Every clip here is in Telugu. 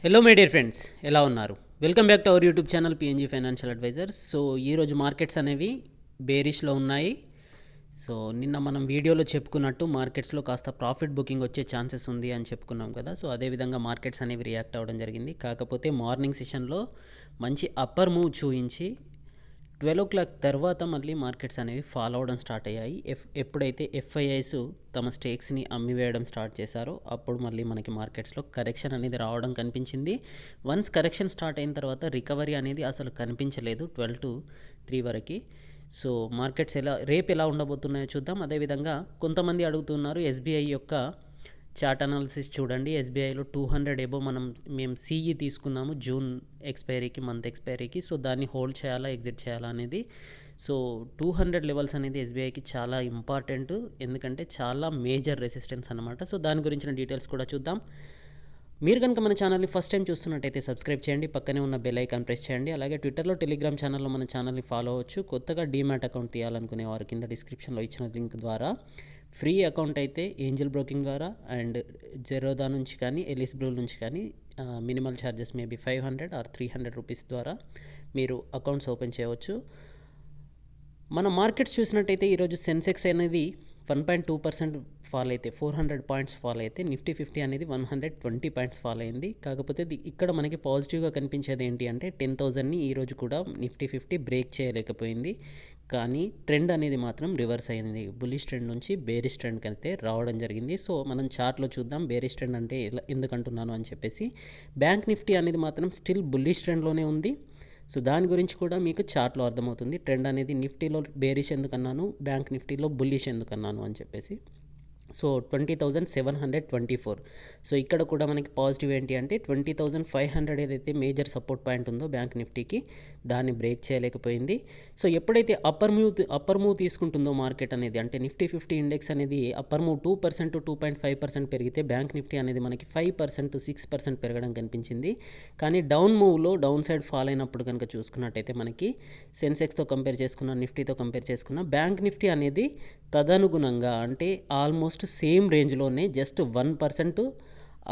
హలో మై డియర్ ఫ్రెండ్స్, ఎలా ఉన్నారు? Welcome back to our YouTube channel PNG financial advisers. So ఈరోజు మార్కెట్స్ అనేవి బేరిష్లో ఉన్నాయి. సో నిన్న మనం వీడియోలో చెప్పుకున్నట్టు మార్కెట్స్లో కాస్త ప్రాఫిట్ బుకింగ్ వచ్చే ఛాన్సెస్ ఉంది అని చెప్పుకున్నాం కదా. సో అదేవిధంగా మార్కెట్స్ అనేవి రియాక్ట్ అవ్వడం జరిగింది. కాకపోతే మార్నింగ్ సెషన్లో మంచి అప్పర్ మూవ్ చూయించి 12 o'clock తర్వాత మళ్ళీ మార్కెట్స్ అనేవి ఫాలో అవడం స్టార్ట్ అయ్యాయి. ఎప్పుడైతే ఎఫ్ఐఐస్ తమ స్టేక్స్ని అమ్మివేయడం స్టార్ట్ చేశారో అప్పుడు మళ్ళీ మనకి మార్కెట్స్లో కరెక్షన్ అనేది రావడం కనిపించింది. వన్స్ కరెక్షన్ స్టార్ట్ అయిన తర్వాత రికవరీ అనేది అసలు కనిపించలేదు 12 to 3 వరకు. సో మార్కెట్స్ రేపు ఎలా ఉండబోతున్నాయో చూద్దాం. అదేవిధంగా కొంతమంది అడుగుతున్నారు ఎస్బీఐ యొక్క చార్ట్ అనాలిసిస్ చూడండి. ఎస్బీఐలో 200 ఎబో మేము సిఈ తీసుకున్నాము జూన్ ఎక్స్పైరీకి, మంత్ ఎక్స్పైరీకి. సో దాన్ని హోల్డ్ చేయాలా, ఎగ్జిట్ చేయాలా అనేది. సో 200 లెవెల్స్ అనేది ఎస్బీఐకి చాలా ఇంపార్టెంట్, ఎందుకంటే చాలా మేజర్ రెసిస్టెన్స్ అనమాట. సో దాని గురించిన డీటెయిల్స్ కూడా చూద్దాం. మీరు కనుక మన ఛానల్ని ఫస్ట్ టైం చూస్తున్నట్టయితే సబ్స్క్రైబ్ చేయండి, పక్కనే ఉన్న బెల్ ఐకాన్ ప్రెస్ చేయండి. అలాగే ట్విట్టర్లో, టెలిగ్రామ్ ఛానల్లో మన ఛానల్ని ఫాలో అవ్వచ్చు. కొత్తగా డీమ్యాట్ అకౌంట్ తీయాలనుకునే వారు కింద డిస్క్రిప్షన్లో ఇచ్చిన లింక్ ద్వారా ఫ్రీ అకౌంట్ అయితే ఏంజల్ బ్రోకింగ్ ద్వారా అండ్ జెరోదా నుంచి కానీ ఎలిస్ బ్రూ నుంచి కానీ minimal charges maybe 500 or 300 rupees ద్వారా మీరు అకౌంట్స్ ఓపెన్ చేయవచ్చు. మన మార్కెట్స్ చూసినట్టయితే ఈరోజు సెన్సెక్స్ అనేది 1.2% ఫాల్ అయితే 400 పాయింట్స్ ఫాల్ అయితే, నిఫ్టీ 50 అనేది 120 పాయింట్స్ ఫాల్ అయింది. కాకపోతే ఇక్కడ మనకి పాజిటివ్గా కనిపించేది ఏంటి అంటే 10,000ని ఈరోజు కూడా నిఫ్టీ 50 బ్రేక్ చేయలేకపోయింది. కానీ ట్రెండ్ అనేది మాత్రం రివర్స్ అయింది. బుల్లిష్ ట్రెండ్ నుంచి బేరిష్ ట్రెండ్కి అయితే రావడం జరిగింది. సో మనం చార్ట్లో చూద్దాం బేరిష్ ట్రెండ్ అంటే ఎందుకంటున్నాను అని చెప్పేసి. బ్యాంక్ నిఫ్టీ అనేది మాత్రం స్టిల్ బుల్లిష్ ట్రెండ్లోనే ఉంది. సో దాని గురించి కూడా మీకు చార్ట్లో అర్థమవుతుంది ట్రెండ్ అనేది. నిఫ్టీలో బేరిష్ ఎందుకన్నాను, బ్యాంక్ నిఫ్టీలో బుల్లిష్ ఎందుకన్నాను అని చెప్పేసి. సో 20,724. సో ఇక్కడ కూడా మనకి పాజిటివ్ ఏంటి అంటే 20,500 ఏదైతే మేజర్ సపోర్ట్ పాయింట్ ఉందో బ్యాంక్ నిఫ్టీకి, దాన్ని బ్రేక్ చేయలేకపోయింది. సో ఎప్పుడైతే అప్పర్ మూవ్ తీసుకుంటుందో మార్కెట్ అనేది, అంటే నిఫ్టీ 50 ఇండెక్స్ అనేది అప్పర్ మూవ్ 2% to 2.5% పెరిగితే బ్యాంక్ నిఫ్టీ అనేది మనకి 5% to 6% పెరగడం కనిపించింది. కానీ డౌన్ మూవ్లో డౌన్ సైడ్ ఫాల్ అయినప్పుడు కనుక చూసుకున్నట్టయితే మనకి సెన్సెక్స్తో కంపేర్ చేసుకున్న, నిఫ్టీతో కంపేర్ చేసుకున్న బ్యాంక్ నిఫ్టీ అనేది తదనుగుణంగా అంటే ఆల్మోస్ట్ సేమ్ రేంజ్లోనే జస్ట్ 1%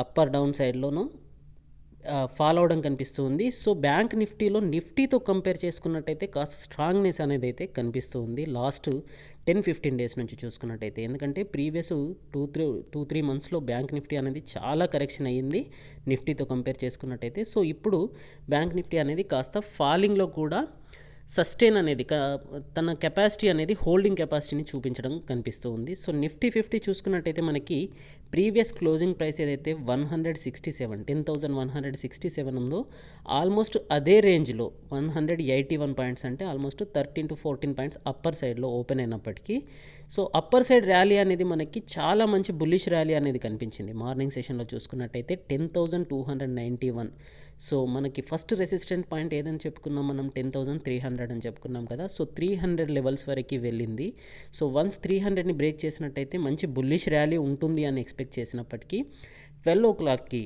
అప్పర్ డౌన్ సైడ్లోనూ ఫాలో అవడం కనిపిస్తుంది. సో బ్యాంక్ నిఫ్టీలో నిఫ్టీతో కంపేర్ చేసుకున్నట్టయితే కాస్త స్ట్రాంగ్నెస్ అనేది అయితే కనిపిస్తుంది లాస్ట్ 10-15 డేస్ నుంచి చూసుకున్నట్టయితే. ఎందుకంటే ప్రీవియస్ 2-3 మంత్స్లో బ్యాంక్ నిఫ్టీ అనేది చాలా కరెక్షన్ అయ్యింది నిఫ్టీతో కంపేర్ చేసుకున్నట్టయితే. సో ఇప్పుడు బ్యాంక్ నిఫ్టీ అనేది కాస్త ఫాలింగ్లో కూడా సస్టైన్ అనేది తన కెపాసిటీ అనేది హోల్డింగ్ కెపాసిటీని చూపించడం కనిపిస్తూ ఉంది. సో నిఫ్టీ 50 చూసుకున్నట్టయితే మనకి ప్రీవియస్ క్లోజింగ్ ప్రైస్ ఏదైతే 10,167 ఉందో ఆల్మోస్ట్ అదే రేంజ్లో 181 పాయింట్స్, అంటే ఆల్మోస్ట్ 13 to 14 పాయింట్స్ అప్పర్ సైడ్లో ఓపెన్ అయినప్పటికీ, సో అప్పర్ సైడ్ ర్యాలీ అనేది మనకి చాలా మంచి బుల్లిష్ ర్యాలీ అనేది కనిపించింది. మార్నింగ్ సెషన్లో చూసుకున్నట్టయితే 10,291. సో మనకి ఫస్ట్ రెసిస్టెంట్ పాయింట్ ఏదని చెప్పుకున్నాం మనం, 10,300 అని చెప్పుకున్నాం కదా. సో 300 లెవెల్స్ వరకు వెళ్ళింది. సో వన్స్ 300ని బ్రేక్ చేసినట్టయితే మంచి బుల్లిష్ ర్యాలీ ఉంటుంది అని ఎక్స్పెక్ట్ చేసినప్పటికీ 12 o'clockకి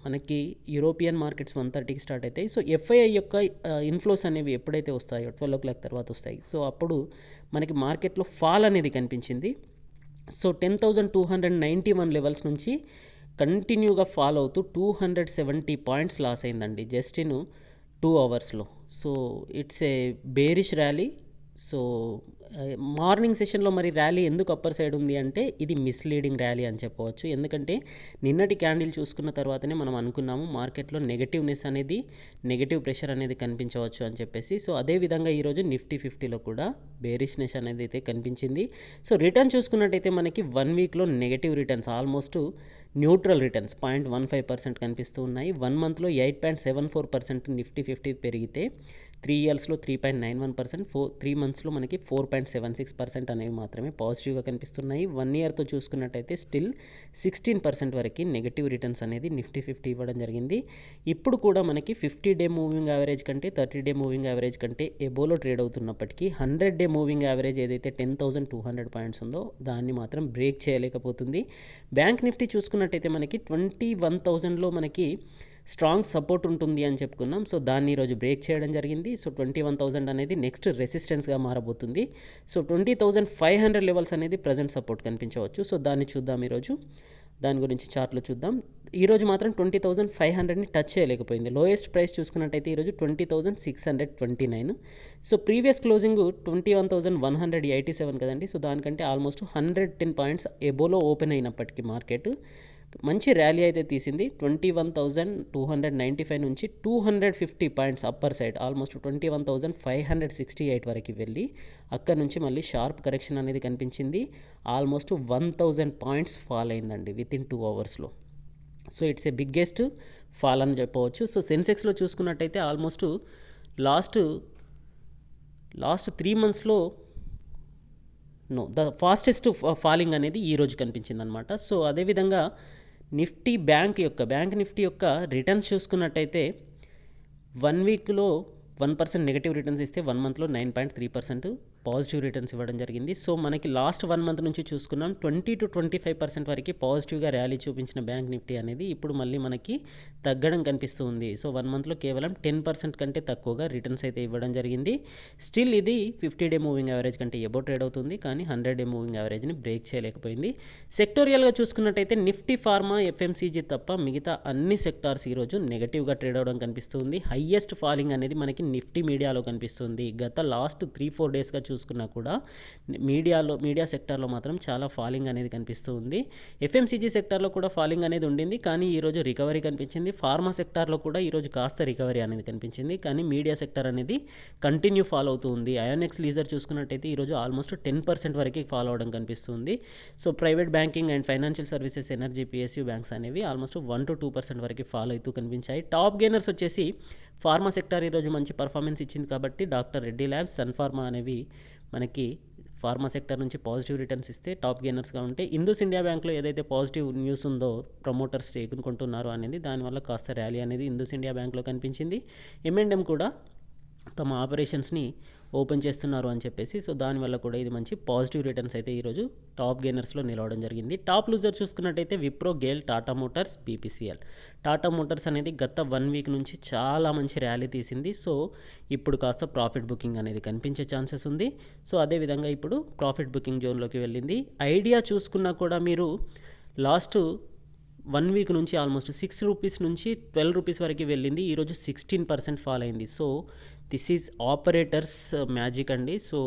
మనకి యూరోపియన్ మార్కెట్స్ 130కి స్టార్ట్ అవుతాయి. సో ఎఫ్ఐఐ యొక్క ఇన్ఫ్లోస్ అనేవి ఎప్పుడైతే వస్తాయో 12 o'clock తర్వాత వస్తాయి. సో అప్పుడు మనకి మార్కెట్లో ఫాల్ అనేది కనిపించింది. సో 10,291 లెవెల్స్ నుంచి కంటిన్యూగా ఫాలో అవుతూ 270 పాయింట్స్ లాస్ అయిందండి జస్ట్ ఇన్ 2 అవర్స్లో. So it's a bearish rally. So morning సెషన్లో మరి ర్యాలీ ఎందుకు అప్పర్ సైడ్ ఉంది అంటే ఇది మిస్లీడింగ్ ర్యాలీ అని చెప్పవచ్చు. ఎందుకంటే నిన్నటి క్యాండిల్ చూసుకున్న తర్వాతనే మనం అనుకున్నాము మార్కెట్లో నెగటివ్నెస్ అనేది, నెగటివ్ ప్రెషర్ అనేది కనిపించవచ్చు అని చెప్పేసి. సో అదేవిధంగా ఈరోజు నిఫ్టీ 50లో కూడా బేరిష్నెస్ అనేది అయితే కనిపించింది. సో రిటర్న్ చూసుకున్నట్టయితే మనకి 1 వీక్లో negative returns almost neutral returns 0.15% కనిపిస్తూ ఉన్నాయి. 1 మంత్లో 8.74% నిఫ్టీ 50 పెరిగితే 3 ఇయర్స్లో 3.91%, 3 మంత్స్లో మనకి 4.76% అనేవి మాత్రమే పాజిటివ్గా కనిపిస్తున్నాయి. 1 ఇయర్తో చూసుకున్నట్టయితే స్టిల్ 16% వరకు నెగటివ్ రిటర్న్స్ అనేది నిఫ్టీ 50 ఇవ్వడం జరిగింది. ఇప్పుడు కూడా మనకి 50-day మూవింగ్ యావరేజ్ కంటే 30-day మూవింగ్ యావరేజ్ కంటే ఎబోలో ట్రేడ్ అవుతున్నప్పటికీ 100-day మూవింగ్ యావరేజ్ ఏదైతే 10,200 పాయింట్స్ ఉందో దాన్ని మాత్రం బ్రేక్ చేయలేకపోతుంది. బ్యాంక్ నిఫ్టీ చూసుకున్నట్టయితే మనకి 21,000లో మనకి స్ట్రాంగ్ సపోర్ట్ ఉంటుంది అని చెప్పుకున్నాం. సో దాన్ని ఈరోజు బ్రేక్ చేయడం జరిగింది. సో 21,000 అనేది నెక్స్ట్ రెసిస్టెన్స్గా మారబోతుంది. సో 20,500 లెవెల్స్ అనేది ప్రజెంట్ సపోర్ట్ కనిపించవచ్చు. సో దాన్ని చూద్దాం ఈరోజు. దాని గురించి చార్ట్లో చూద్దాం. ఈరోజు మాత్రం 20,500ని టచ్ చేయలేకపోయింది. లోయెస్ట్ ప్రైస్ చూసుకున్నట్టయితే ఈరోజు 20,629. సో ప్రీవియస్ క్లోజింగ్ 21,187 కదండి. సో దానికంటే ఆల్మోస్ట్ 110 పాయింట్స్ ఎబోలో ఓపెన్ అయినప్పటికీ మార్కెట్ మంచి ర్యాలీ అయితే తీసింది. 21,295 నుంచి 250 పాయింట్స్ అప్పర్ సైడ్ ఆల్మోస్ట్ 21,568 వరకు వెళ్ళి అక్కడ నుంచి మళ్ళీ షార్ప్ కరెక్షన్ అనేది కనిపించింది. ఆల్మోస్ట్ 1,000 పాయింట్స్ ఫాల్ అయిందండి వితిన్ 2 అవర్స్లో. So it's a biggest fall అని చెప్పవచ్చు. సో సెన్సెక్స్లో చూసుకున్నట్టయితే ఆల్మోస్ట్ లాస్ట్ 3 మంత్స్లో ద ఫాస్టెస్ట్ ఫాలింగ్ అనేది ఈరోజు కనిపించింది అనమాట. సో అదేవిధంగా బ్యాంక్ నిఫ్టీ యొక్క రిటర్న్స్ చూసుకున్నట్టయితే 1 వీక్లో 1% నెగిటివ్ రిటర్న్స్ ఇస్తే 1 మంత్లో 9.3% పాజిటివ్ రిటర్న్స్ ఇవ్వడం జరిగింది. సో మనకి లాస్ట్ 1 మంత్ నుంచి చూసుకున్నాం 20 to 25% వరకు పాజిటివ్గా ర్యాలీ చూపించిన బ్యాంక్ నిఫ్టీ అనేది ఇప్పుడు మళ్ళీ మనకి తగ్గడం కనిపిస్తుంది. సో 1 మంత్లో కేవలం 10% కంటే తక్కువగా రిటర్న్స్ అయితే ఇవ్వడం జరిగింది. స్టిల్ ఇది 50-డే మూవింగ్ యావరేజ్ కంటే ఎబో ట్రేడ్ అవుతుంది, కానీ 100-డే మూవింగ్ యావరేజ్ని బ్రేక్ చేయలేకపోయింది. సెక్టోరియల్గా చూసుకున్నట్టయితే నిఫ్టీ ఫార్మా, ఎఫ్ఎంసీజీ తప్ప మిగతా అన్ని సెక్టార్స్ ఈరోజు నెగటివ్గా ట్రేడ్ అవడం కనిపిస్తుంది. హైయెస్ట్ ఫాలింగ్ అనేది మనకి నిఫ్టీ మీడియాలో కనిపిస్తుంది. గత లాస్ట్ 3-4 డేస్గా చూసుకున్నా కూడా మీడియా సెక్టార్లో మాత్రం చాలా ఫాలింగ్ అనేది కనిపిస్తూ ఉంది. ఎఫ్ఎంసీజీ సెక్టార్లో కూడా ఫాలింగ్ అనేది ఉండింది, కానీ ఈరోజు రికవరీ కనిపించింది. ఫార్మా సెక్టార్లో కూడా ఈరోజు కాస్త రికవరీ అనేది కనిపించింది, కానీ మీడియా సెక్టార్ అనేది కంటిన్యూ ఫాలో అవుతూ ఉంది. ఐఎన్ఎక్స్ లీజర్ చూసుకున్నట్టయితే ఈరోజు ఆల్మోస్ట్ 10% వరకు ఫాలో అవడం కనిపిస్తుంది. So private banking and financial services, energy, PSU banks అనేవి ఆల్మోస్ట్ 1 to 2% వరకు ఫాలో అవుతూ కనిపించాయి. టాప్ గెయినర్స్ వచ్చేసి ఫార్మా సెక్టార్ ఈరోజు మంచి పర్ఫార్మెన్స్ ఇచ్చింది కాబట్టి doctor Reddy labs, Sun Pharma అనేవి మనకి ఫార్మా సెక్టర్ నుంచి పాజిటివ్ రిటర్న్స్ ఇస్తే టాప్ గెయినర్స్గా ఉంటే, ఇండస్ ఇండియా బ్యాంక్లో ఏదైతే పాజిటివ్ న్యూస్ ఉందో ప్రమోటర్ స్టేక్ కొంటున్నారు అనేది, దానివల్ల కాస్త ర్యాలీ అనేది ఇండస్ ఇండియా బ్యాంక్లో కనిపించింది. M&M కూడా తమ ఆపరేషన్స్ని ఓపెన్ చేస్తున్నారు అని చెప్పేసి, సో దానివల్ల కూడా ఇది మంచి పాజిటివ్ రిటర్న్స్ అయితే ఈరోజు టాప్ గెయినర్స్లో నిలవడం జరిగింది. టాప్ లూజర్ చూసుకున్నట్టయితే Wipro, Gayle, Tata Motors, BPCL. Tata Motors అనేది గత 1 వీక్ నుంచి చాలా మంచి ర్యాలీ తీసింది. సో ఇప్పుడు కాస్త ప్రాఫిట్ బుకింగ్ అనేది కనిపించే ఛాన్సెస్ ఉంది. సో అదేవిధంగా ఇప్పుడు ప్రాఫిట్ బుకింగ్ జోన్లోకి వెళ్ళింది. ఐడియా చూసుకున్నా కూడా మీరు లాస్ట్ 1 వీక్ నుంచి ఆల్మోస్ట్ 6 రూపీస్ నుంచి 12 రూపీస్ వరకు వెళ్ళింది. ఈరోజు 16% ఫాల్ అయింది. So this is operators magic అండి. So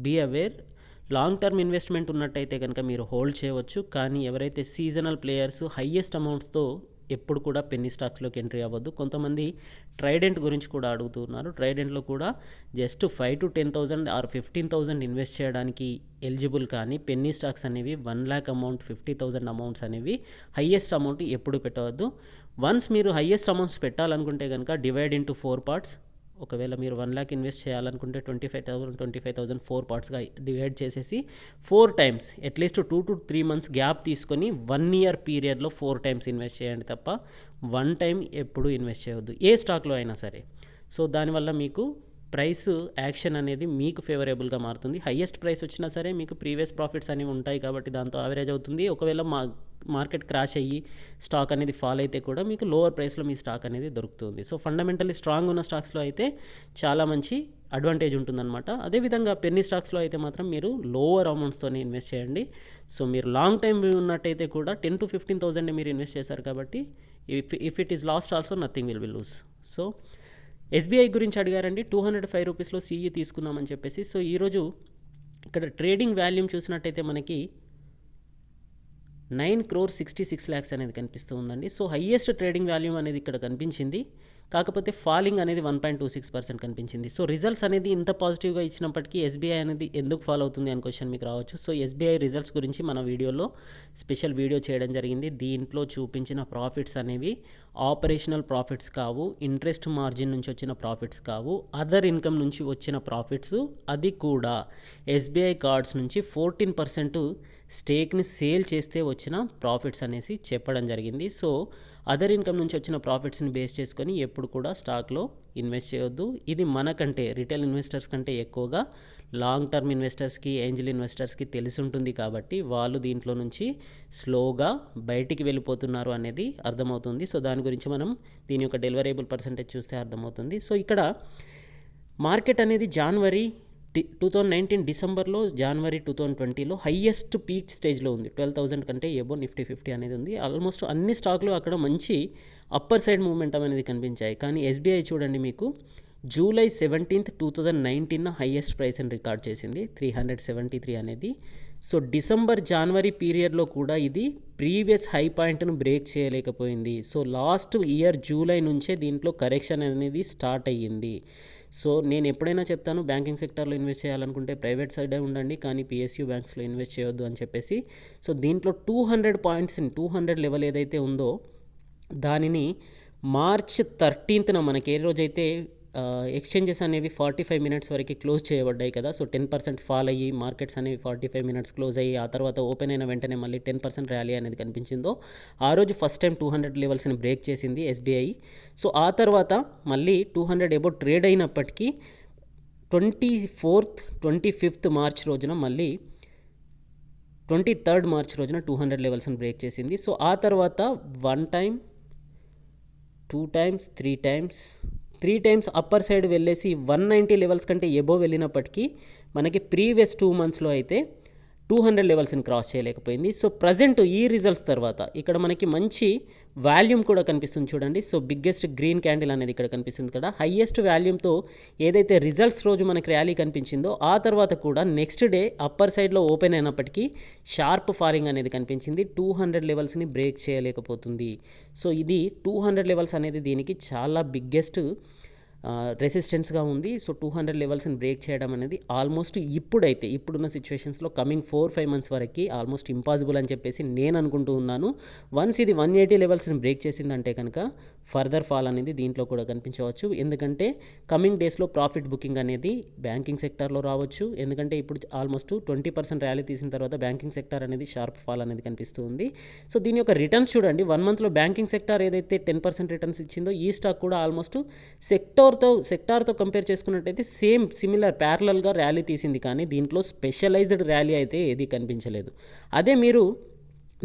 be aware. Long term investment ఉన్నట్టయితే కనుక మీరు హోల్డ్ చేయవచ్చు, కానీ ఎవరైతే సీజనల్ ప్లేయర్స్ హయ్యెస్ట్ అమౌంట్స్తో ఎప్పుడు కూడా పెన్నీ స్టాక్స్లోకి ఎంట్రీ అవ్వద్దు. కొంతమంది ట్రైడెంట్ గురించి కూడా అడుగుతున్నారు. ట్రైడెంట్లో కూడా జస్ట్ 5 to 10,000 ఆర్ 15,000 ఇన్వెస్ట్ చేయడానికి ఎలిజిబుల్, కానీ పెన్నీ స్టాక్స్ అనేవి 1 lakh అమౌంట్, 50,000 అమౌంట్స్ అనేవి హయ్యెస్ట్ అమౌంట్ ఎప్పుడు పెట్టవద్దు. వన్స్ మీరు హయ్యెస్ట్ అమౌంట్స్ పెట్టాలనుకుంటే కనుక డివైడ్ ఇంటూ 4 పార్ట్స్. ఒకవేళ మీరు 1 lakh ఇన్వెస్ట్ చేయాలనుకుంటే 25,000 4 పార్ట్స్గా డివైడ్ చేసేసి 4 times at least 2 to 3 months gap తీసుకొని 1 year పీరియడ్లో 4 టైమ్స్ ఇన్వెస్ట్ చేయండి తప్ప 1 టైం ఎప్పుడు ఇన్వెస్ట్ చేయవద్దు, ఏ స్టాక్లో అయినా సరే. సో దానివల్ల మీకు ప్రైస్ యాక్షన్ అనేది మీకు ఫేవరబుల్గా మారుతుంది. హయ్యెస్ట్ ప్రైస్ వచ్చినా సరే మీకు ప్రీవియస్ ప్రాఫిట్స్ అనేవి ఉంటాయి కాబట్టి దాంతో యావరేజ్ అవుతుంది. ఒకవేళ మార్కెట్ క్రాష్ అయ్యి స్టాక్ అనేది ఫాల్ అయితే కూడా మీకు లోవర్ ప్రైస్లో మీ స్టాక్ అనేది దొరుకుతుంది. సో ఫండమెంటల్లీ స్ట్రాంగ్ ఉన్న స్టాక్స్లో అయితే చాలా మంచి అడ్వాంటేజ్ ఉంటుందన్నమాట. అదేవిధంగా పెన్నీ స్టాక్స్లో అయితే మాత్రం మీరు లోవర్ అమౌంట్స్తోనే ఇన్వెస్ట్ చేయండి. సో మీరు లాంగ్ టైం ఉన్నట్టయితే కూడా 10 to 15,000 మీరు ఇన్వెస్ట్ చేశారు కాబట్టి if it is lost also nothing will lose. So SBI గురించి అడిగారండి. 205 రూపీస్లో CE తీసుకున్నామని చెప్పేసి. సో ఈరోజు ఇక్కడ ట్రేడింగ్ వాల్యూమ్ చూసినట్టయితే మనకి 9,66 lakhs అనేది కనిపిస్తూ ఉందండి. సో హయ్యెస్ట్ ట్రేడింగ్ వాల్యూమ్ అనేది ఇక్కడ కనిపించింది, కాకపోతే ఫాలింగ్ అనేది 1.26% కనిపించింది. సో రిజల్ట్స్ అనేది ఇంత పాజిటివ్గా ఇచ్చినప్పటికీ SBI అనేది ఎందుకు ఫాలో అవుతుంది అని క్వశ్చన్ మీకు రావచ్చు. సో SBI రిజల్ట్స్ గురించి మన వీడియోలో స్పెషల్ వీడియో చేయడం జరిగింది. దీంట్లో చూపించిన ప్రాఫిట్స్ అనేవి ఆపరేషనల్ ప్రాఫిట్స్ కావు, ఇంట్రెస్ట్ మార్జిన్ నుంచి వచ్చిన ప్రాఫిట్స్ కావు, అదర్ ఇన్కమ్ నుంచి వచ్చిన ప్రాఫిట్స్, అది కూడా SBI కార్డ్స్ నుంచి 14% స్టేక్ని సేల్ చేస్తే వచ్చిన ప్రాఫిట్స్ అనేసి చెప్పడం జరిగింది. సో అదర్ ఇన్కమ్ నుంచి వచ్చిన ప్రాఫిట్స్ని బేస్ చేసుకొని ఎప్పుడు కూడా స్టాక్లో ఇన్వెస్ట్ చేయొద్దు. ఇది మనకంటే రిటైల్ ఇన్వెస్టర్స్ కంటే ఎక్కువగా లాంగ్ టర్మ్ ఇన్వెస్టర్స్కి, ఏంజల్ ఇన్వెస్టర్స్కి తెలిసి ఉంటుంది కాబట్టి వాళ్ళు దీంట్లో నుంచి స్లోగా బయటికి వెళ్ళిపోతున్నారు అనేది అర్థమవుతుంది. సో దాని గురించి మనం దీని యొక్క డెలివరేబుల్ పర్సంటేజ్ చూస్తే అర్థమవుతుంది. సో ఇక్కడ మార్కెట్ అనేది జనవరి 2019 డిసెంబర్లో, జనవరి 2020లో హయ్యెస్ట్ పీక్ స్టేజ్లో ఉంది. 12,000 కంటే ఎబో నిఫ్టీ 50 అనేది ఉంది. ఆల్మోస్ట్ అన్ని స్టాక్లు అక్కడ మంచి అప్పర్ సైడ్ మూమెంటం అనేది కనిపించాయి. కానీ ఎస్బీఐ చూడండి, మీకు జూలై 17, 2019 హయ్యెస్ట్ ప్రైస్ అని రికార్డ్ చేసింది 373 అనేది. సో డిసెంబర్ జనవరి పీరియడ్లో కూడా ఇది ప్రీవియస్ హై పాయింట్ను బ్రేక్ చేయలేకపోయింది. సో లాస్ట్ ఇయర్ జూలై నుంచే దీంట్లో కరెక్షన్ అనేది స్టార్ట్ అయ్యింది. సో నేను ఎప్పుడైనా చెప్తాను, బ్యాంకింగ్ సెక్టర్లో ఇన్వెస్ట్ చేయాలనుకుంటే ప్రైవేట్ సైడే ఉండండి, కానీ పిఎస్యూ బ్యాంక్స్లో ఇన్వెస్ట్ చేయొద్దు అని చెప్పేసి. సో దీంట్లో 200 పాయింట్స్ 200 లెవెల్ ఏదైతే ఉందో దానిని మార్చ్ 13న మనకి ఏ రోజైతే ఎక్స్చేంజెస్ అనేవి 45 మినిట్స్ వరకు క్లోజ్ చేయబడ్డాయి కదా. సో 10% ఫాల్ అయ్యి మార్కెట్స్ అనేవి 45 మినిట్స్ క్లోజ్ అయ్యి ఆ తర్వాత ఓపెన్ అయిన వెంటనే మళ్ళీ 10% ర్యాలీ అనేది కనిపించిందో ఆ రోజు ఫస్ట్ టైం 200 లెవెల్స్ని బ్రేక్ చేసింది ఎస్బీఐ. సో ఆ తర్వాత మళ్ళీ 200 అబౌట్ ట్రేడ్ అయినప్పటికీ 24th 25th మార్చ్ రోజున మళ్ళీ 23rd మార్చ్ రోజున 200 లెవెల్స్ని బ్రేక్ చేసింది. సో ఆ తర్వాత 1 time 2 times 3 times upper side వెళ్ళేసి 190 లెవెల్స్ కంటే ఎబో వెళ్ళినప్పటికీ మనకి ప్రీవియస్ 2 మంత్స్లో అయితే 200 లెవెల్స్ని క్రాస్ చేయలేకపోయింది. సో ప్రజెంట్ ఈ రిజల్ట్స్ తర్వాత ఇక్కడ మనకి మంచి వాల్యూమ్ కూడా కనిపిస్తుంది చూడండి. సో బిగ్గెస్ట్ గ్రీన్ క్యాండిల్ అనేది ఇక్కడ కనిపిస్తుంది కదా. హయ్యెస్ట్ వాల్యూమ్తో ఏదైతే రిజల్ట్స్ రోజు మనకి ర్యాలీ కనిపించిందో ఆ తర్వాత కూడా నెక్స్ట్ డే అప్పర్ సైడ్లో ఓపెన్ అయినప్పటికీ షార్ప్ ఫాలింగ్ అనేది కనిపించింది. 200 లెవెల్స్ని బ్రేక్ చేయలేకపోతుంది. సో ఇది 200 లెవెల్స్ అనేది దీనికి చాలా బిగ్గెస్ట్ రెసిస్టెన్స్గా ఉంది. సో 200 లెవెల్స్ని బ్రేక్ చేయడం అనేది ఆల్మోస్ట్ ఇప్పుడున్న సిచ్యువేషన్స్లో కమింగ్ 4-5 మంత్స్ వరకు ఆల్మోస్ట్ ఇంపాసిబుల్ అని చెప్పేసి నేను అనుకుంటూ ఉన్నాను. వన్స్ ఇది 180 లెవెల్స్ని బ్రేక్ చేసిందంటే కనుక ఫర్దర్ ఫాల్ అనేది దీంట్లో కూడా కనిపించవచ్చు. ఎందుకంటే కమింగ్ డేస్లో ప్రాఫిట్ బుకింగ్ అనేది బ్యాంకింగ్ సెక్టార్లో రావచ్చు. ఎందుకంటే ఇప్పుడు ఆల్మోస్ట్ 20% ర్యాలీ తీసిన తర్వాత బ్యాంకింగ్ సెక్టార్ అనేది షార్ప్ ఫాల్ అనేది కనిపిస్తుంది. సో దీని యొక్క రిటర్న్స్ చూడండి, 1 మంత్లో బ్యాంకింగ్ సెక్టార్ ఏదైతే 10% రిటర్న్స్ ఇచ్చిందో ఈ స్టాక్ కూడా ఆల్మోస్ట్ సెక్టార్తో కంపేర్ చేసుకున్నట్టయితే సిమిలర్ ప్యారలల్గా ర్యాలీ తీసింది. కానీ దీంట్లో స్పెషలైజ్డ్ ర్యాలీ అయితే ఏది కనిపించలేదు. అదే మీరు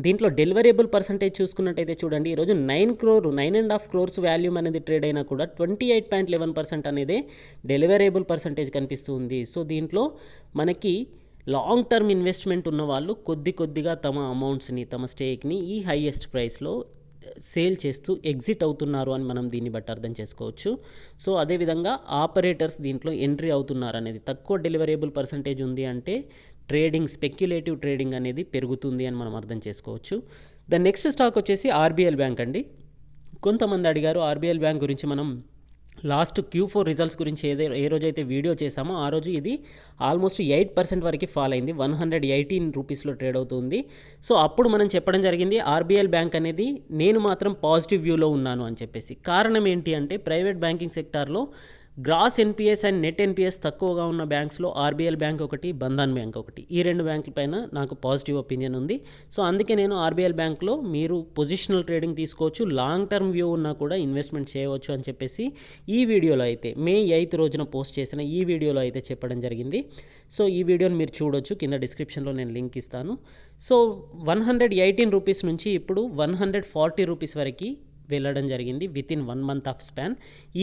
దీంట్లో డెలివరేబుల్ పర్సంటేజ్ చూసుకున్నట్టయితే చూడండి, ఈరోజు 9.5 crores వాల్యూమ్ అనేది ట్రేడ్ అయినా కూడా 28.11% అనేది డెలివరేబుల్ పర్సంటేజ్ కనిపిస్తుంది. సో దీంట్లో మనకి లాంగ్ టర్మ్ ఇన్వెస్ట్మెంట్ ఉన్న వాళ్ళు కొద్దిగా తమ అమౌంట్స్ని, తమ స్టేక్ని ఈ హైయెస్ట్ ప్రైస్లో సేల్ చేస్తూ ఎగ్జిట్ అవుతున్నారు అని మనం దీన్ని బట్టి అర్థం చేసుకోవచ్చు. సో అదేవిధంగా ఆపరేటర్స్ దీంట్లో ఎంట్రీ అవుతున్నారు అనేది, తక్కువ డెలివరేబుల్ పర్సంటేజ్ ఉంది అంటే స్పెక్యులేటివ్ ట్రేడింగ్ అనేది పెరుగుతుంది అని మనం అర్థం చేసుకోవచ్చు. ద నెక్స్ట్ స్టాక్ వచ్చేసి ఆర్బీఎల్ బ్యాంక్ అండి. కొంతమంది అడిగారు ఆర్బీఎల్ బ్యాంక్ గురించి. మనం లాస్ట్ Q4 రిజల్ట్స్ గురించి ఏ రోజైతే వీడియో చేసామో ఆ రోజు ఇది ఆల్మోస్ట్ 8% వరకు ఫాల్ అయింది. 118 రూపీస్లో ట్రేడ్ అవుతుంది. సో అప్పుడు మనం చెప్పడం జరిగింది ఆర్బీఎల్ బ్యాంక్ అనేది నేను మాత్రం పాజిటివ్ వ్యూలో ఉన్నాను అని చెప్పేసి. కారణం ఏంటి అంటే ప్రైవేట్ బ్యాంకింగ్ సెక్టార్లో gross NPAs and net NPAs తక్కువగా ఉన్న బ్యాంక్స్లో ఆర్బీఎల్ బ్యాంక్ ఒకటి, బంధన్ బ్యాంక్ ఒకటి. ఈ 2 బ్యాంకుల పైన నాకు పాజిటివ్ ఒపీనియన్ ఉంది. సో అందుకే నేను ఆర్బీఎల్ బ్యాంక్లో మీరు పొజిషనల్ ట్రేడింగ్ తీసుకోవచ్చు, లాంగ్ టర్మ్ వ్యూ ఉన్నా కూడా ఇన్వెస్ట్మెంట్ చేయవచ్చు అని చెప్పేసి ఈ వీడియోలో అయితే మే 8 రోజున పోస్ట్ చేసిన ఈ వీడియోలో అయితే చెప్పడం జరిగింది. సో ఈ వీడియోని మీరు చూడొచ్చు, కింద డిస్క్రిప్షన్లో నేను లింక్ ఇస్తాను. సో 118 రూపీస్ నుంచి ఇప్పుడు 140 రూపీస్ వరకు వెళ్ళడం జరిగింది వితిన్ 1 మంత్ ఆఫ్ స్పాన్.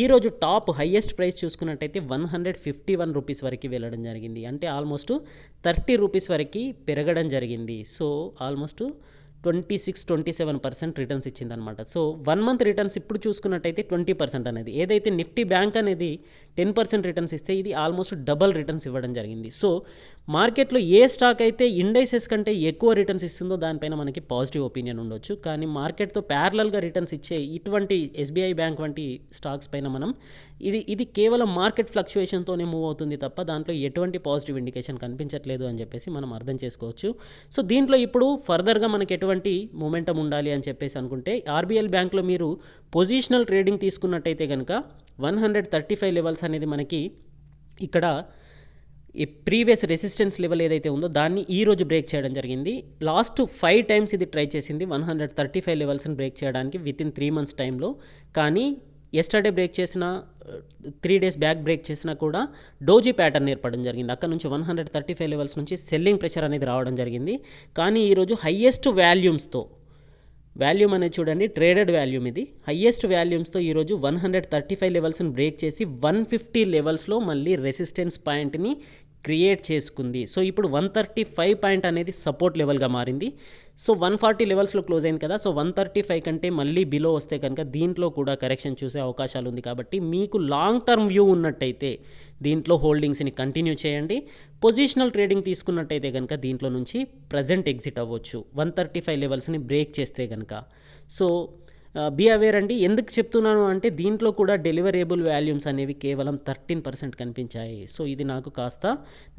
ఈరోజు టాప్ హైయెస్ట్ ప్రైస్ చూసుకున్నట్టయితే 151 రూపీస్ వరకు వెళ్ళడం జరిగింది. అంటే ఆల్మోస్ట్ 30 రూపీస్ వరకు పెరగడం జరిగింది. సో ఆల్మోస్ట్ 26-27% రిటర్న్స్ ఇచ్చిందనమాట. సో 1 మంత్ రిటర్న్స్ ఇప్పుడు చూసుకున్నట్టయితే 20% అనేది, ఏదైతే నిఫ్టీ బ్యాంక్ అనేది 10% రిటర్న్స్ ఇస్తే ఇది ఆల్మోస్ట్ డబల్ రిటర్న్స్ ఇవ్వడం జరిగింది. సో మార్కెట్లో ఏ స్టాక్ అయితే ఇండైసెస్ కంటే ఎక్కువ రిటర్న్స్ ఇస్తుందో దానిపైన మనకి పాజిటివ్ ఒపీనియన్ ఉండొచ్చు. కానీ మార్కెట్తో ప్యారలల్గా రిటర్న్స్ ఇచ్చే ఇటువంటి ఎస్బీఐ బ్యాంక్ వంటి స్టాక్స్ పైన మనం ఇది కేవలం మార్కెట్ ఫ్లక్చుయేషన్తోనే మూవ్ అవుతుంది తప్ప దాంట్లో ఎటువంటి పాజిటివ్ ఇండికేషన్ కనిపించట్లేదు అని చెప్పేసి మనం అర్థం చేసుకోవచ్చు. సో దీంట్లో ఇప్పుడు ఫర్దర్గా మనకి ఎటువంటి మూమెంటం ఉండాలి అని చెప్పేసి అనుకుంటే ఆర్బీఎల్ బ్యాంక్లో మీరు పొజిషనల్ ట్రేడింగ్ తీసుకున్నట్టయితే కనుక 135 లెవెల్స్ అనేది మనకి ఇక్కడ ఈ ప్రీవియస్ రెసిస్టెన్స్ లెవెల్ ఏదైతే ఉందో దాన్ని ఈరోజు బ్రేక్ చేయడం జరిగింది. లాస్ట్ 5 టైమ్స్ ఇది ట్రై చేసింది 135 లెవెల్స్ని బ్రేక్ చేయడానికి వితిన్ 3 మంత్స్ టైంలో. కానీ ఎస్టర్డే బ్రేక్ చేసిన 3 డేస్ బ్యాక్ బ్రేక్ చేసినా కూడా డోజీ ప్యాటర్న్ ఏర్పడడం జరిగింది. అక్కడ నుంచి 135 లెవెల్స్ నుంచి సెల్లింగ్ ప్రెషర్ అనేది రావడం జరిగింది. కానీ ఈరోజు హయ్యెస్ట్ వాల్యూమ్స్తో, వాల్యూమ్ అనేది చూడండి ట్రేడెడ్ వాల్యూమ్, ఇది హయ్యెస్ట్ వాల్యూమ్స్తో ఈరోజు 135 లెవెల్స్ని బ్రేక్ చేసి 150 లెవెల్స్లో మళ్ళీ రెసిస్టెన్స్ పాయింట్ని క్రియేట్ చేసుకుంది. సో ఇప్పుడు 135 పాయింట్ అనేది సపోర్ట్ లెవెల్గా మారింది. సో 140 లెవెల్స్లో క్లోజ్ అయింది కదా, సో 135 కంటే మళ్ళీ బిలో వస్తే కనుక దీంట్లో కూడా కరెక్షన్ చూసే అవకాశాలు ఉంది. కాబట్టి మీకు లాంగ్ టర్మ్ వ్యూ ఉన్నట్టయితే దీంట్లో హోల్డింగ్స్ని కంటిన్యూ చేయండి. పొజిషనల్ ట్రేడింగ్ తీసుకున్నట్టయితే కనుక దీంట్లో నుంచి ప్రజెంట్ ఎగ్జిట్ అవ్వచ్చు 135 లెవెల్స్ని బ్రేక్ చేస్తే కనుక. సో బీ అవేర్ అండి. ఎందుకు చెప్తున్నాను అంటే దీంట్లో కూడా డెలివరేబుల్ వాల్యూమ్స్ అనేవి కేవలం 13% కనిపించాయి. సో ఇది నాకు కాస్త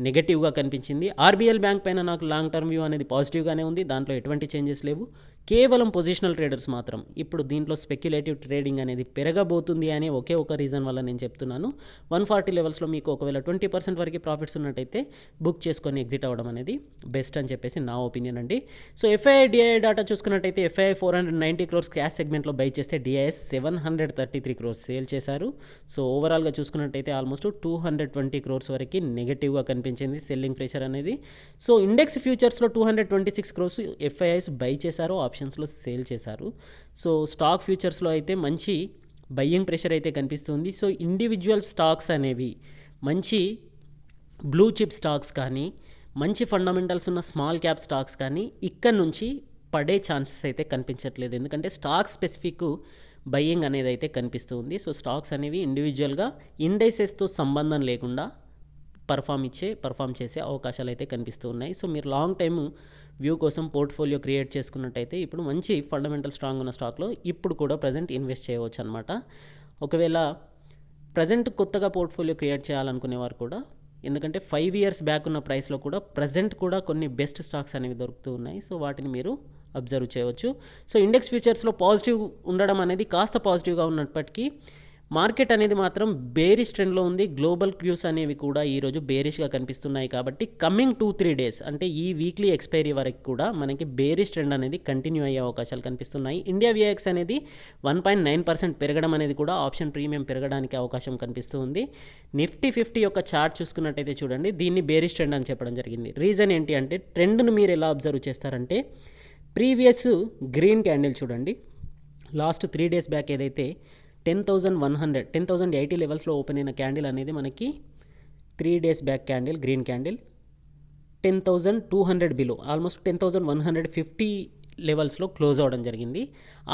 నెగటివ్గా కనిపించింది. ఆర్బీఎల్ బ్యాంక్ పైన నాకు లాంగ్ టర్మ్ వ్యూ అనేది పాజిటివ్గానే ఉంది, దాంట్లో ఎటువంటి చేంజెస్ లేవు. కేవలం పొజిషనల్ ట్రేడర్స్ మాత్రం ఇప్పుడు దీంట్లో స్పెక్యులేటివ్ ట్రేడింగ్ అనేది పెరగబోతుంది అనే ఒకే ఒక రీజన్ వల్ల నేను చెప్తున్నాను. 140 లెవెల్స్లో మీకు ఒకవేళ 20% వరకు ప్రాఫిట్స్ ఉన్నట్టయితే బుక్ చేసుకొని ఎగ్జిట్ అవ్వడం అనేది బెస్ట్ అని చెప్పేసి నా ఒపీనియన్ అండి. సో ఎఫ్ఐఐ డిఐఐ డాటా చూసుకున్నట్టయితే ఎఫ్ఐఐ 490 crores క్యాష్ సెగ్మెంట్లో బై చేస్తే డిఐఎస్ 733 crores సేల్ చేశారు. సో ఓవరాల్గా చూసుకున్నట్టయితే ఆల్మోస్ట్ 220 crores వరకు నెగటివ్గా కనిపించింది సెల్లింగ్ ప్రెషర్ అనేది. సో ఇండెక్స్ ఫ్యూచర్స్లో 226 crores ఎఫ్ఐఐస్ బై చేశారు, ఆప్షన్స్లో సేల్ చేశారు. సో స్టాక్ ఫ్యూచర్స్లో అయితే మంచి బయ్యింగ్ ప్రెషర్ అయితే కనిపిస్తుంది. సో ఇండివిజువల్ స్టాక్స్ అనేవి మంచి బ్లూ చిప్ స్టాక్స్ కానీ మంచి ఫండమెంటల్స్ ఉన్న స్మాల్ క్యాప్ స్టాక్స్ కానీ ఇక్కడ నుంచి పడే ఛాన్సెస్ అయితే కనిపించట్లేదు. ఎందుకంటే స్టాక్ స్పెసిఫిక్ బయ్యింగ్ అనేది అయితే కనిపిస్తుంది. సో స్టాక్స్ అనేవి ఇండివిజువల్గా ఇండైసెస్తో సంబంధం లేకుండా పర్ఫామ్ చేసే అవకాశాలు అయితే కనిపిస్తూ ఉన్నాయి. సో మీరు లాంగ్ టైమ్ వ్యూ కోసం పోర్ట్ఫోలియో క్రియేట్ చేసుకున్నట్టయితే ఇప్పుడు మంచి ఫండమెంటల్ స్ట్రాంగ్ ఉన్న స్టాక్లో ఇప్పుడు కూడా ప్రజెంట్ ఇన్వెస్ట్ చేయవచ్చు అనమాట. ఒకవేళ ప్రజెంట్ కొత్తగా పోర్ట్ఫోలియో క్రియేట్ చేయాలనుకునేవారు కూడా, ఎందుకంటే 5 years బ్యాక్ ఉన్న ప్రైస్లో కూడా ప్రజెంట్ కూడా కొన్ని బెస్ట్ స్టాక్స్ అనేవి దొరుకుతూ ఉన్నాయి. సో వాటిని మీరు అబ్జర్వ్ చేయవచ్చు. సో ఇండెక్స్ ఫ్యూచర్స్లో పాజిటివ్ ఉండడం అనేది కాస్త పాజిటివ్గా ఉన్నప్పటికీ మార్కెట్ అనేది మాత్రం బేరిష్ ట్రెండ్లో ఉంది. గ్లోబల్ క్యూస్ అనేవి కూడా ఈరోజు బేరిష్గా కనిపిస్తున్నాయి. కాబట్టి కమింగ్ 2-3 days అంటే ఈ వీక్లీ ఎక్స్పైరీ వరకు కూడా మనకి బేరిష్ ట్రెండ్ అనేది కంటిన్యూ అయ్యే అవకాశాలు కనిపిస్తున్నాయి. ఇండియా విఎక్స్ అనేది 1.9% పెరగడం అనేది కూడా ఆప్షన్ ప్రీమియం పెరగడానికి అవకాశం కనిపిస్తూ ఉంది. నిఫ్టీ 50 యొక్క చార్ట్ చూసుకున్నట్టయితే చూడండి, దీన్ని బేరిష్ ట్రెండ్ అని చెప్పడం జరిగింది. రీజన్ ఏంటి అంటే ట్రెండ్ను మీరు ఎలా అబ్జర్వ్ చేస్తారంటే ప్రీవియస్ గ్రీన్ క్యాండిల్ చూడండి, లాస్ట్ 3 days బ్యాక్ ఏదైతే 10,080 లెవెల్స్లో ఓపెన్ అయిన క్యాండిల్ అనేది మనకి 3 days back candle green candle 10,200 below almost 10,150 లెవెల్స్లో క్లోజ్ అవ్వడం జరిగింది.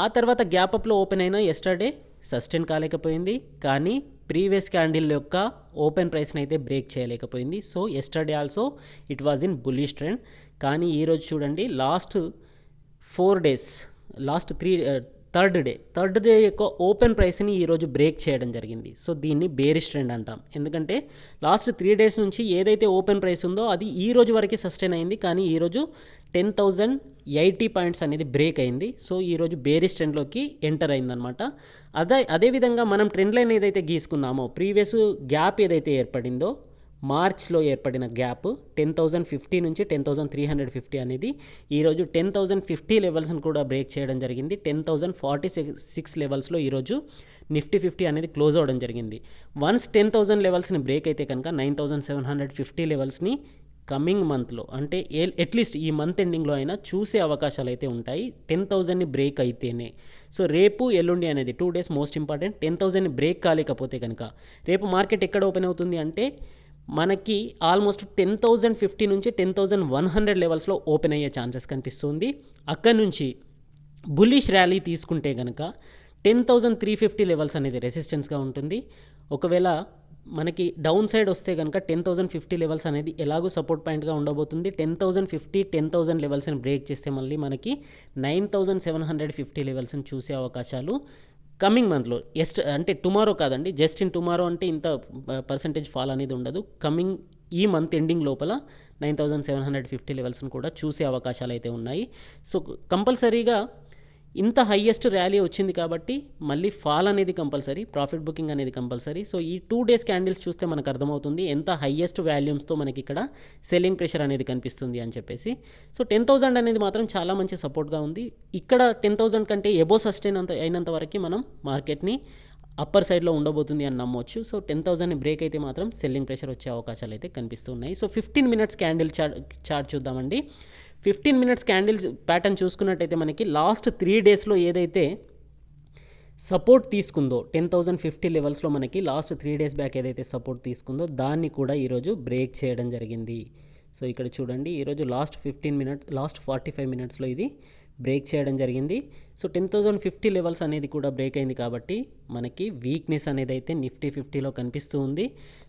ఆ తర్వాత గ్యాప్ అప్లో ఓపెన్ అయిన ఎస్టర్డే సస్టైన్ కాలేకపోయింది, కానీ ప్రీవియస్ క్యాండిల్ యొక్క ఓపెన్ ప్రైస్ని అయితే బ్రేక్ చేయలేకపోయింది. So yesterday also it was in bullish trend. కానీ ఈరోజు చూడండి లాస్ట్ 4 days థర్డ్ డే యొక్క ఓపెన్ ప్రైస్ని ఈరోజు బ్రేక్ చేయడం జరిగింది. సో దీన్ని బేరిష్ ట్రెండ్ అంటాం. ఎందుకంటే లాస్ట్ 3 days నుంచి ఏదైతే ఓపెన్ ప్రైస్ ఉందో అది ఈ రోజు వరకే సస్టైన్ అయింది, కానీ ఈరోజు 10,080 పాయింట్స్ అనేది బ్రేక్ అయింది. సో ఈరోజు బేరిష్ ట్రెండ్లోకి ఎంటర్ అయిందనమాట. అదేవిధంగా మనం ట్రెండ్ లైన్ ఏదైతే గీసుకున్నామో ప్రీవియస్ గ్యాప్ ఏదైతే ఏర్పడిందో మార్చ్లో ఏర్పడిన గ్యాప్ 10,050 నుంచి 10,350 అనేది ఈరోజు 10,050 లెవెల్స్ని కూడా బ్రేక్ చేయడం జరిగింది. 10,046 లెవెల్స్లో ఈరోజు నిఫ్టీ 50 అనేది క్లోజ్ అవ్వడం జరిగింది. వన్స్ 10,000 లెవెల్స్ని బ్రేక్ అయితే కనుక 9,750 లెవెల్స్ని కమింగ్ మంత్లో అంటే అట్లీస్ట్ ఈ మంత్ ఎండింగ్లో అయినా చూసే అవకాశాలు అయితే ఉంటాయి 10,000ని బ్రేక్ అయితేనే. సో రేపు ఎల్లుండి అనేది 2 days మోస్ట్ ఇంపార్టెంట్. 10,000ని బ్రేక్ కాలేకపోతే కనుక రేపు మార్కెట్ ఎక్కడ ఓపెన్ అవుతుంది అంటే మనకి ఆల్మోస్ట్ 10,050 నుంచి 10,100 లెవెల్స్లో ఓపెన్ అయ్యే ఛాన్సెస్ కనిపిస్తుంది. అక్కడి నుంచి బుల్లిష్ ర్యాలీ తీసుకుంటే కనుక 10,350 లెవెల్స్ అనేది రెసిస్టెన్స్గా ఉంటుంది. ఒకవేళ మనకి డౌన్ సైడ్ వస్తే కనుక 10,050 లెవెల్స్ అనేది ఎలాగో సపోర్ట్ పాయింట్గా ఉండబోతుంది. 10,050 10,000 లెవెల్స్ని బ్రేక్ చేస్తే మళ్ళీ మనకి 9,750 లెవెల్స్ని చూసే అవకాశాలు కమింగ్ మంత్లో అంటే టుమారో కాదండి, జస్ట్ ఇన్ టుమారో అంటే ఇంత పర్సంటేజ్ ఫాల్ అనేది ఉండదు. కమింగ్ ఈ మంత్ ఎండింగ్ లోపల 9,750 లెవెల్స్ని కూడా చూసే అవకాశాలు అయితే ఉన్నాయి. సో కంపల్సరీగా ఇంత హయ్యెస్ట్ ర్యాలీ వచ్చింది కాబట్టి మళ్ళీ ఫాల్ అనేది కంపల్సరీ, ప్రాఫిట్ బుకింగ్ అనేది కంపల్సరీ. సో ఈ 2 days క్యాండిల్స్ చూస్తే మనకు అర్థమవుతుంది ఎంత హయ్యెస్ట్ వాల్యూమ్స్తో మనకి ఇక్కడ సెల్లింగ్ ప్రెషర్ అనేది కనిపిస్తుంది అని చెప్పేసి. సో 10,000 అనేది మాత్రం చాలా మంచి సపోర్ట్గా ఉంది. ఇక్కడ 10,000 కంటే ఎబో సస్టైన్ అయినంత వరకు మనం మార్కెట్ని అప్పర్ సైడ్లో ఉండబోతుంది అని నమ్మొచ్చు. సో 10,000ని బ్రేక్ అయితే మాత్రం సెల్లింగ్ ప్రెషర్ వచ్చే అవకాశాలు అయితే కనిపిస్తున్నాయి. సో 15 మినిట్స్ క్యాండిల్ చార్ట్ చూద్దామండి. 15 మినిట్స్ క్యాండిల్స్ ప్యాటర్న్ చూసుకున్నట్టయితే మనకి లాస్ట్ 3 డేస్లో ఏదైతే సపోర్ట్ తీసుకుందో 10,050 లెవెల్స్లో మనకి లాస్ట్ 3 డేస్ బ్యాక్ ఏదైతే సపోర్ట్ తీసుకుందో దాన్ని కూడా ఈరోజు బ్రేక్ చేయడం జరిగింది. సో ఇక్కడ చూడండి, ఈరోజు లాస్ట్ 45 మినిట్స్లో ఇది బ్రేక్ చేయడం జరిగింది. సో 10,050 లెవెల్స్ అనేది కూడా బ్రేక్ అయింది కాబట్టి మనకి వీక్నెస్ అనేది అయితే నిఫ్టీ 50లో కనిపిస్తూ ఉంది.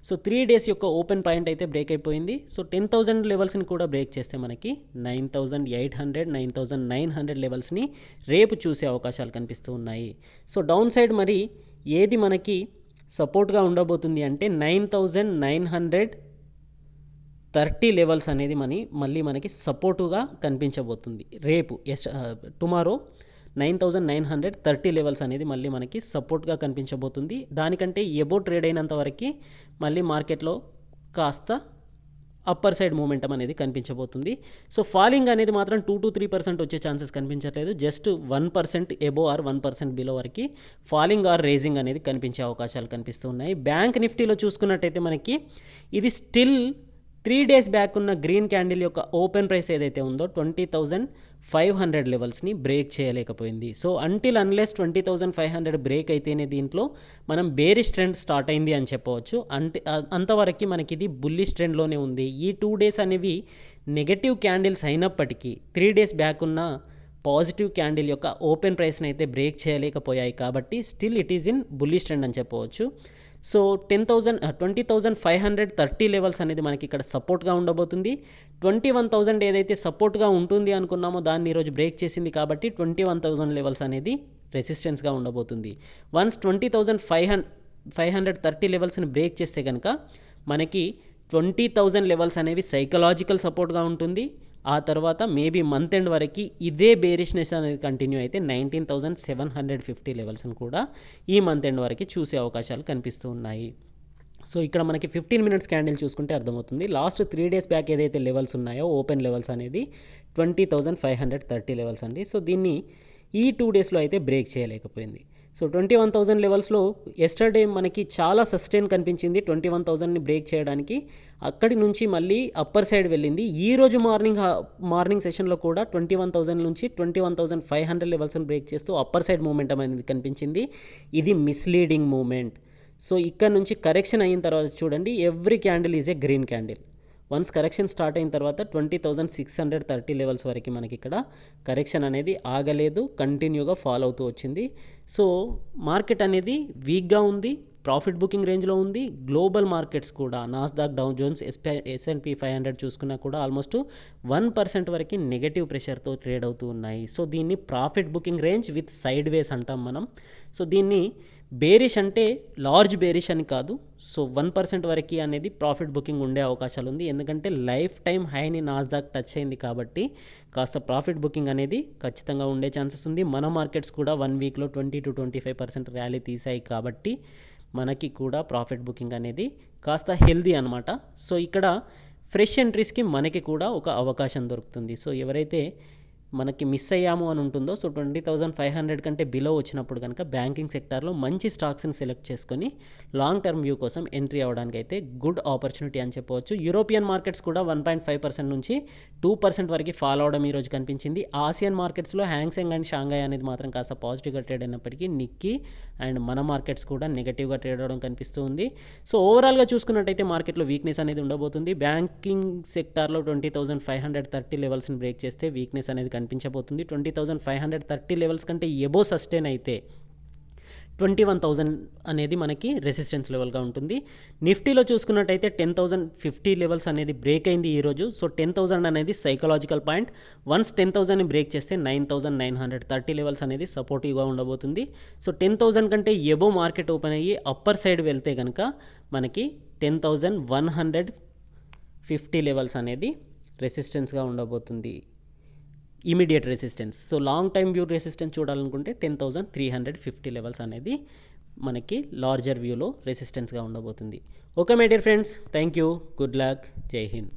సో 3 డేస్ యొక్క ఓపెన్ పాయింట్ అయితే బ్రేక్ అయిపోయింది. సో 10,000 లెవెల్స్ని కూడా బ్రేక్ చేస్తే మనకి 9,800 9,900 లెవెల్స్ని రేపు చూసే అవకాశాలు కనిపిస్తూ ఉన్నాయి. సో డౌన్ సైడ్ మరి ఏది మనకి సపోర్ట్గా ఉండబోతుంది అంటే 9,930 లెవెల్స్ అనేది మళ్ళీ మనకి సపోర్టుగా కనిపించబోతుంది. రేపు టుమారో 9,930 లెవెల్స్ అనేది మళ్ళీ మనకి సపోర్ట్గా కనిపించబోతుంది. దానికంటే ఎబో ట్రేడ్ అయినంత వరకు మళ్ళీ మార్కెట్లో కాస్త అప్పర్ సైడ్ మూమెంటం అనేది కనిపించబోతుంది. సో ఫాలింగ్ అనేది మాత్రం 2-3% వచ్చే ఛాన్సెస్ కనిపించట్లేదు. జస్ట్ 1% ఎబో ఆర్ 1% బిలో వరకు ఫాలింగ్ ఆర్ రేజింగ్ అనేది కనిపించే అవకాశాలు కనిపిస్తూ ఉన్నాయి. బ్యాంక్ నిఫ్టీలో చూసుకున్నట్టయితే మనకి ఇది స్టిల్ 3 డేస్ బ్యాక్ ఉన్న గ్రీన్ క్యాండిల్ యొక్క ఓపెన్ ప్రైస్ ఏదైతే ఉందో 20,500 లెవెల్స్ని బ్రేక్ చేయలేకపోయింది. సో అంటిల్ అన్లెస్ 20,500 బ్రేక్ అయితేనే దీంట్లో మనం బేరిష్ ట్రెండ్ స్టార్ట్ అయింది అని చెప్పవచ్చు. అంతవరకు మనకి ఇది బుల్లిష్ ట్రెండ్లోనే ఉంది. ఈ 2 డేస్ అనేవి నెగటివ్ క్యాండిల్స్ అయినప్పటికీ 3 డేస్ బ్యాక్ ఉన్న పాజిటివ్ క్యాండిల్ యొక్క ఓపెన్ ప్రైస్ని అయితే బ్రేక్ చేయలేకపోయాయి కాబట్టి still it is in bullish trend అని చెప్పవచ్చు. సో 20,530 లెవెల్స్ అనేది మనకి ఇక్కడ సపోర్ట్గా ఉండబోతుంది. 21,000 ఏదైతే సపోర్ట్గా ఉంటుంది అనుకున్నామో దాన్ని ఈరోజు బ్రేక్ చేసింది కాబట్టి 21,000 లెవెల్స్ అనేది రెసిస్టెన్స్గా ఉండబోతుంది. వన్స్ 20,530 లెవెల్స్ని బ్రేక్ చేస్తే కనుక మనకి 20,000 లెవెల్స్ అనేవి సైకలాజికల్ సపోర్ట్గా ఉంటుంది. ఆ తర్వాత మేబీ మంత్ ఎండ్ వరకు ఇదే బేరిష్నెస్ అనేది కంటిన్యూ అయితే 19,750 లెవెల్స్ని కూడా ఈ మంత్ ఎండ్ వరకు చూసే అవకాశాలు కనిపిస్తూ ఉన్నాయి. సో ఇక్కడ మనకి 15 మినిట్స్ క్యాండిల్ చూసుకుంటే అర్థమవుతుంది. లాస్ట్ 3 డేస్ బ్యాక్ ఏదైతే లెవెల్స్ ఉన్నాయో ఓపెన్ లెవెల్స్ అనేది 20,530 లెవెల్స్ అండి. సో దీన్ని ఈ 2 డేస్లో అయితే బ్రేక్ చేయలేకపోయింది. సో 21,000 లెవెల్స్లో ఎస్టర్డే మనకి చాలా సస్టైన్ కనిపించింది 21,000ని బ్రేక్ చేయడానికి. అక్కడి నుంచి మళ్ళీ అప్పర్ సైడ్ వెళ్ళింది. ఈరోజు మార్నింగ్ సెషన్లో కూడా 21,000 నుంచి 21,500 లెవెల్స్ని బ్రేక్ చేస్తూ అప్పర్ సైడ్ మూమెంటం అనేది కనిపించింది. ఇది మిస్లీడింగ్ మూమెంట్. సో ఇక్కడ నుంచి కరెక్షన్ అయిన తర్వాత చూడండి, every candle is a green candle. Once correction start అయిన తర్వాత 20,630 లెవెల్స్ వరకు మనకి ఇక్కడ కరెక్షన్ అనేది ఆగలేదు, కంటిన్యూగా ఫాలో అవుతూ వచ్చింది. సో మార్కెట్ అనేది వీక్గా ఉంది, ప్రాఫిట్ బుకింగ్ రేంజ్లో ఉంది. గ్లోబల్ మార్కెట్స్ కూడా నాస్డాక్, డౌ జోన్స్, S&P 500 చూసుకున్నా కూడా ఆల్మోస్ట్ 1% వరకు నెగటివ్ ప్రెషర్తో ట్రేడ్ అవుతూ ఉన్నాయి. సో దీన్ని profit booking range with side వేస్ అంటాం మనం. సో దీన్ని బేరిష్ అంటే లార్జ్ బేరిష్ అని కాదు. సో 1% వరకు అనేది ప్రాఫిట్ బుకింగ్ ఉండే అవకాశాలు ఉంది. ఎందుకంటే లైఫ్ టైం హైని నాస్డాక్ టచ్ అయింది కాబట్టి కాస్త ప్రాఫిట్ బుకింగ్ అనేది ఖచ్చితంగా ఉండే ఛాన్సెస్ ఉంది. మన మార్కెట్స్ కూడా 1 వీక్లో 20-25% ర్యాలీ తీసాయి కాబట్టి మనకి కూడా ప్రాఫిట్ బుకింగ్ అనేది కాస్త హెల్దీ అనమాట. సో ఇక్కడ ఫ్రెష్ ఎంట్రీస్కి మనకి కూడా ఒక అవకాశం దొరుకుతుంది. సో ఎవరైతే మనకి మిస్ అయ్యాము అని ఉంటుందో, సో 20,500 కంటే బిలో వచ్చినప్పుడు కనుక బ్యాంకింగ్ సెక్టార్లో మంచి స్టాక్స్ని సెలెక్ట్ చేసుకొని లాంగ్ టర్మ్ వ్యూ కోసం ఎంట్రీ అవ్వడానికి అయితే గుడ్ ఆపర్చునిటీ అని చెప్పవచ్చు. యూరోపియన్ మార్కెట్స్ కూడా 1.5% నుంచి 2% వరకు ఫాలో అవడం ఈరోజు కనిపించింది. ఆసియన్ మార్కెట్స్లో హ్యాంగ్సెంగ్ అండ్ షాంఘై అనేది మాత్రం కాస్త పాజిటివ్గా ట్రేడ్ అయినప్పటికీ నిక్కీ అండ్ మన మార్కెట్స్ కూడా నెగటివ్గా ట్రేడ్ అవ్వడం కనిపిస్తూ ఉంది. సో ఓవరాల్గా చూసుకున్నట్టయితే మార్కెట్లో వీక్నెస్ అనేది ఉండబోతుంది. బ్యాంకింగ్ సెక్టార్లో 20,530 లెవెల్స్ని బ్రేక్ చేస్తే వీక్నెస్ అనేది కనిపించబోతుంది. 20,530 లెవెల్స్ కంటే ఎబో సస్టైన్ అయితే 21,000 అనేది మనకి రెసిస్టెన్స్ లెవెల్గా ఉంటుంది. నిఫ్టీలో చూసుకున్నట్టయితే 10,050 లెవెల్స్ అనేది బ్రేక్ అయింది ఈరోజు. సో 10,000 అనేది సైకలాజికల్ పాయింట్. వన్స్ 10,000ని బ్రేక్ చేస్తే 9,930 లెవెల్స్ అనేది సపోర్టివ్గా ఉండబోతుంది. సో 10,000 కంటే ఎబో మార్కెట్ ఓపెన్ అయ్యి అప్పర్ సైడ్ వెళ్తే కనుక మనకి 10,150 లెవెల్స్ అనేది రెసిస్టెన్స్గా ఉండబోతుంది, immediate resistance. So long time view resistance చూడాలనుకుంటే 10,350 లెవెల్స్ అనేది మనకి లార్జర్ వ్యూలో రెసిస్టెన్స్గా ఉండబోతుంది. Okay my dear friends, thank you, good luck, జై హింద్.